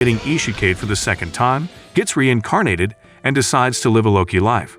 getting Isekai for the second time, gets reincarnated, and decides to live a low-key life.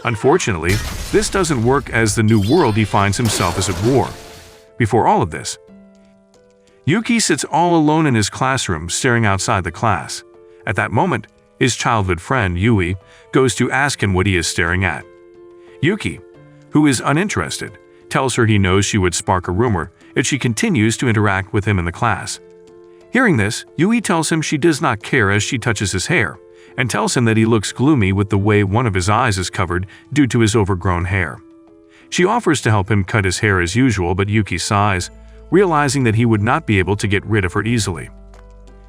Unfortunately, this doesn't work as the new world he finds himself is at war. Before all of this, Yuki sits all alone in his classroom staring outside the class. At that moment, his childhood friend, Yui, goes to ask him what he is staring at. Yuki, who is uninterested, tells her he knows she would spark a rumor if she continues to interact with him in the class. Hearing this, Yui tells him she does not care as she touches his hair, and tells him that he looks gloomy with the way one of his eyes is covered due to his overgrown hair. She offers to help him cut his hair as usual, but Yuki sighs, realizing that he would not be able to get rid of her easily.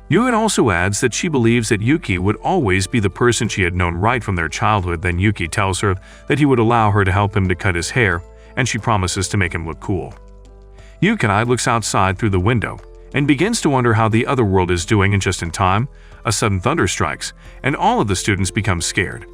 Yui also adds that she believes that Yuki would always be the person she had known right from their childhood. Then Yuki tells her that he would allow her to help him to cut his hair, and she promises to make him look cool. Yuki looks outside through the window and begins to wonder how the other world is doing, and just in time, a sudden thunder strikes, and all of the students become scared.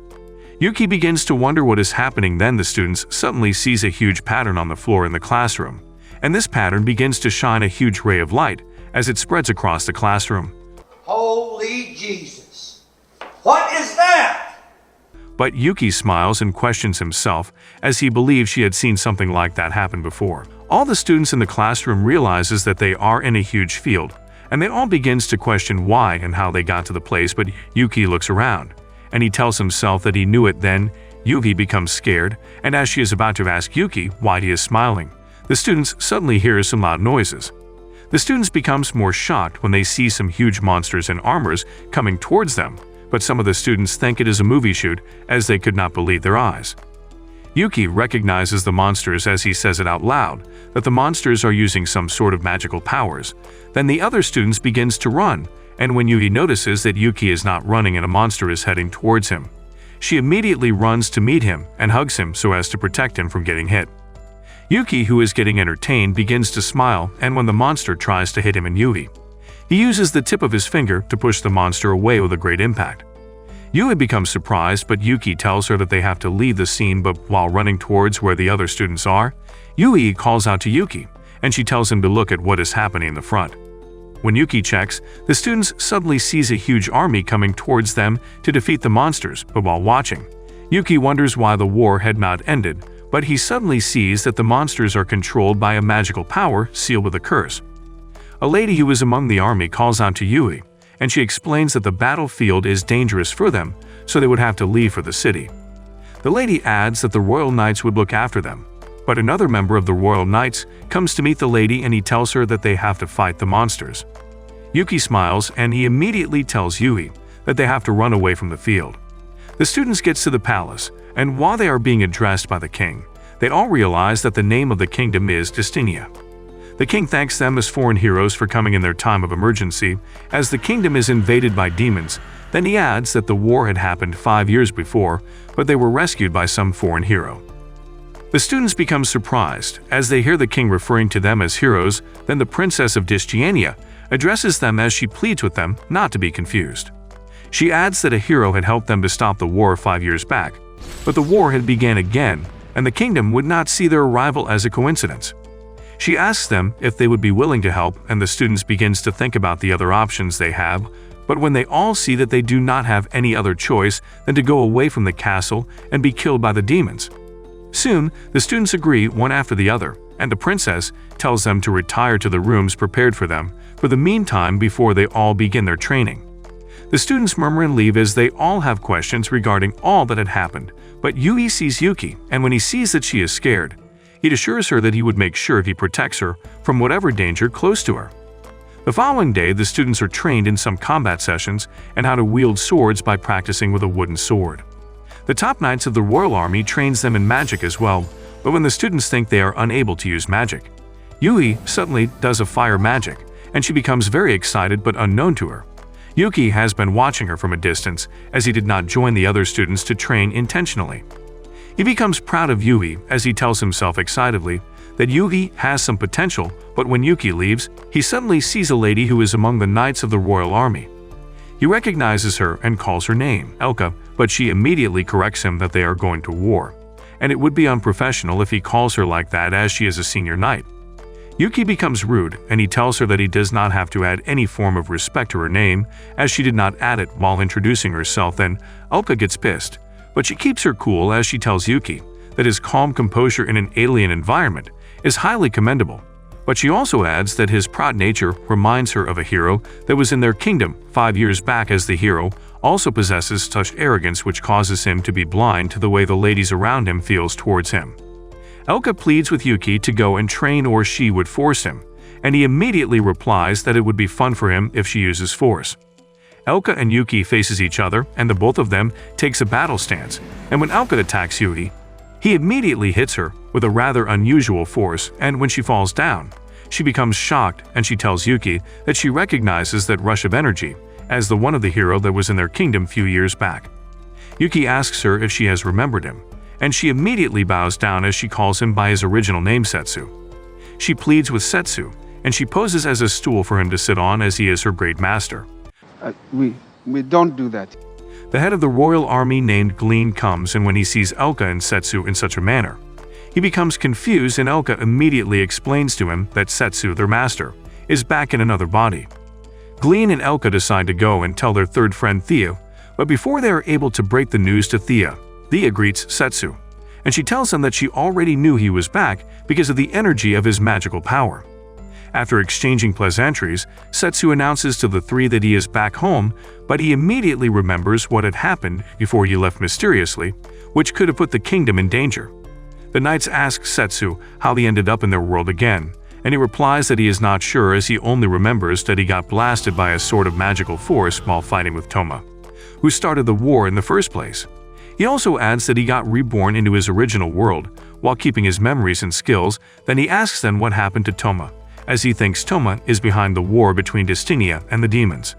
Yuki begins to wonder what is happening. Then the students suddenly sees a huge pattern on the floor in the classroom, and this pattern begins to shine a huge ray of light as it spreads across the classroom. Holy Jesus! What is that? But Yuki smiles and questions himself as he believes she had seen something like that happen before. All the students in the classroom realizes that they are in a huge field, and they all begins to question why and how they got to the place, but Yuki looks around, and he tells himself that he knew it. Then Yuki becomes scared, and as she is about to ask Yuki why he is smiling, the students suddenly hear some loud noises. The students becomes more shocked when they see some huge monsters in armors coming towards them, but some of the students think it is a movie shoot as they could not believe their eyes. Yuki recognizes the monsters as he says it out loud, that the monsters are using some sort of magical powers. Then the other students begins to run, and when Yuki notices that Yuki is not running and a monster is heading towards him, she immediately runs to meet him and hugs him so as to protect him from getting hit. Yuki, who is getting entertained, begins to smile, and when the monster tries to hit him and Yui, he uses the tip of his finger to push the monster away with a great impact. Yui becomes surprised, but Yuki tells her that they have to leave the scene, but while running towards where the other students are, Yui calls out to Yuki, and she tells him to look at what is happening in the front. When Yuki checks, the students suddenly sees a huge army coming towards them to defeat the monsters, but while watching, Yuki wonders why the war had not ended, but he suddenly sees that the monsters are controlled by a magical power sealed with a curse. A lady who is among the army calls out to Yui, and she explains that the battlefield is dangerous for them, so they would have to leave for the city. The lady adds that the Royal Knights would look after them, but another member of the Royal Knights comes to meet the lady and he tells her that they have to fight the monsters. Yuki smiles and he immediately tells Yui that they have to run away from the field. The students get to the palace, and while they are being addressed by the king, they all realize that the name of the kingdom is Destinia. The king thanks them as foreign heroes for coming in their time of emergency, as the kingdom is invaded by demons. Then he adds that the war had happened 5 years before, but they were rescued by some foreign hero. The students become surprised as they hear the king referring to them as heroes. Then the princess of Destiania addresses them as she pleads with them not to be confused. She adds that a hero had helped them to stop the war 5 years back, but the war had begun again, and the kingdom would not see their arrival as a coincidence. She asks them if they would be willing to help, and the students begins to think about the other options they have, but when they all see that they do not have any other choice than to go away from the castle and be killed by the demons. Soon, the students agree one after the other, and the princess tells them to retire to the rooms prepared for them for the meantime before they all begin their training. The students murmur and leave as they all have questions regarding all that had happened, but Yui sees Yuki, and when he sees that she is scared, he assures her that he would make sure he protects her from whatever danger close to her. The following day, the students are trained in some combat sessions and how to wield swords by practicing with a wooden sword. The top knights of the royal army trains them in magic as well, but when the students think they are unable to use magic, Yui suddenly does a fire magic, and she becomes very excited but unknown to her. Yuki has been watching her from a distance as he did not join the other students to train intentionally. He becomes proud of Yui as he tells himself excitedly that Yuki has some potential, but when Yuki leaves, he suddenly sees a lady who is among the knights of the royal army. He recognizes her and calls her name, Elka, but she immediately corrects him that they are going to war, and it would be unprofessional if he calls her like that as she is a senior knight. Yuki becomes rude, and he tells her that he does not have to add any form of respect to her name, as she did not add it while introducing herself. Then Elka gets pissed, but she keeps her cool as she tells Yuki that his calm composure in an alien environment is highly commendable. But she also adds that his proud nature reminds her of a hero that was in their kingdom 5 years back, as the hero also possesses such arrogance which causes him to be blind to the way the ladies around him feels towards him. Elka pleads with Yuki to go and train or she would force him, and he immediately replies that it would be fun for him if she uses force. Elka and Yuki faces each other, and the both of them takes a battle stance, and when Elka attacks Yuki, he immediately hits her with a rather unusual force, and when she falls down, she becomes shocked and she tells Yuki that she recognizes that rush of energy as the one of the hero that was in their kingdom few years back. Yuki asks her if she has remembered him, and she immediately bows down as she calls him by his original name, Setsu. She pleads with Setsu, and she poses as a stool for him to sit on as he is her great master. We don't do that. The head of the royal army named Glean comes, and when he sees Elka and Setsu in such a manner, he becomes confused, and Elka immediately explains to him that Setsu, their master, is back in another body. Glean and Elka decide to go and tell their third friend Thea, but before they are able to break the news to Thea greets Setsu, and she tells him that she already knew he was back because of the energy of his magical power. After exchanging pleasantries, Setsu announces to the three that he is back home, but he immediately remembers what had happened before he left mysteriously, which could have put the kingdom in danger. The knights ask Setsu how he ended up in their world again, and he replies that he is not sure, as he only remembers that he got blasted by a sort of magical force while fighting with Toma, who started the war in the first place. He also adds that he got reborn into his original world while keeping his memories and skills. Then he asks them what happened to Toma, as he thinks Toma is behind the war between Destinia and the demons.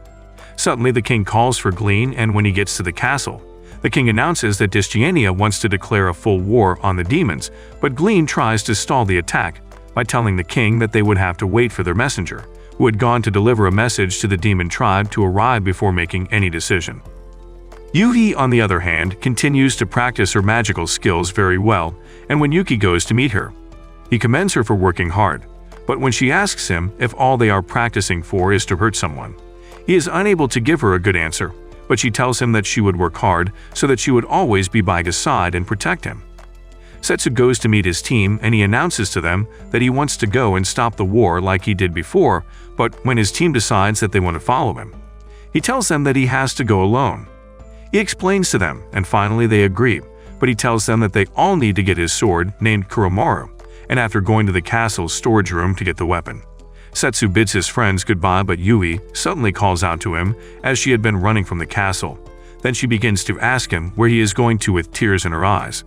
Suddenly the king calls for Glean, and when he gets to the castle, the king announces that Destinia wants to declare a full war on the demons, but Glean tries to stall the attack by telling the king that they would have to wait for their messenger, who had gone to deliver a message to the demon tribe, to arrive before making any decision. Yuki, on the other hand, continues to practice her magical skills very well, and when Yuki goes to meet her, he commends her for working hard, but when she asks him if all they are practicing for is to hurt someone, he is unable to give her a good answer, but she tells him that she would work hard so that she would always be by his side and protect him. Setsu goes to meet his team, and he announces to them that he wants to go and stop the war like he did before, but when his team decides that they want to follow him, he tells them that he has to go alone. He explains to them, and finally they agree, but he tells them that they all need to get his sword, named Kuromaru, and after going to the castle's storage room to get the weapon. Setsu bids his friends goodbye, but Yui suddenly calls out to him as she had been running from the castle. Then she begins to ask him where he is going to with tears in her eyes.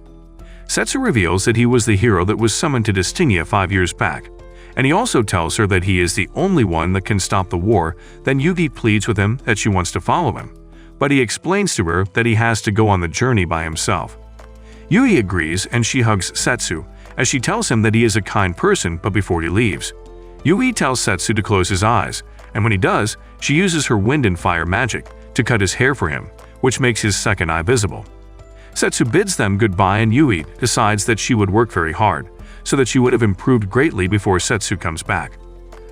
Setsu reveals that he was the hero that was summoned to Destinia 5 years back, and he also tells her that he is the only one that can stop the war. Then Yugi pleads with him that she wants to follow him, but he explains to her that he has to go on the journey by himself. Yui agrees, and she hugs Setsu as she tells him that he is a kind person, but before he leaves, Yui tells Setsu to close his eyes, and when he does, she uses her wind and fire magic to cut his hair for him, which makes his second eye visible. Setsu bids them goodbye, and Yui decides that she would work very hard, so that she would have improved greatly before Setsu comes back.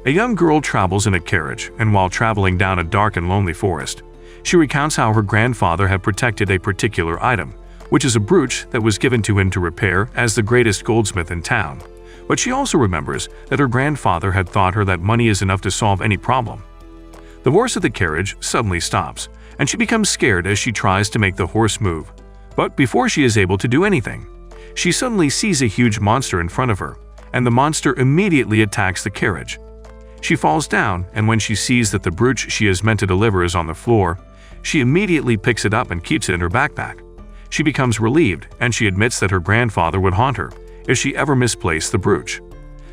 A young girl travels in a carriage, and while traveling down a dark and lonely forest, she recounts how her grandfather had protected a particular item, which is a brooch that was given to him to repair as the greatest goldsmith in town. But she also remembers that her grandfather had taught her that money is enough to solve any problem. The horse of the carriage suddenly stops, and she becomes scared as she tries to make the horse move. But before she is able to do anything, she suddenly sees a huge monster in front of her, and the monster immediately attacks the carriage. She falls down, and when she sees that the brooch she is meant to deliver is on the floor, she immediately picks it up and keeps it in her backpack. She becomes relieved, and she admits that her grandfather would haunt her if she ever misplaced the brooch.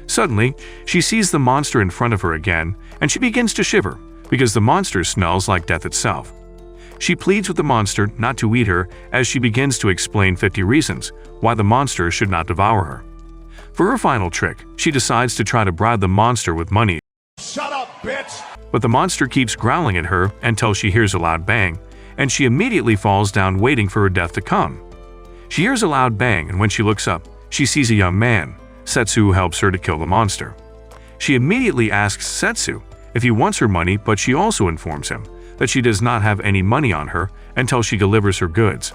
Suddenly, she sees the monster in front of her again, and she begins to shiver because the monster smells like death itself. She pleads with the monster not to eat her as she begins to explain 50 reasons why the monster should not devour her. For her final trick, she decides to try to bribe the monster with money. Shut up, bitch! But the monster keeps growling at her until she hears a loud bang, and she immediately falls down, waiting for her death to come. She hears a loud bang, and when she looks up, she sees a young man. Setsu helps her to kill the monster. She immediately asks Setsu if he wants her money, but she also informs him that she does not have any money on her until she delivers her goods.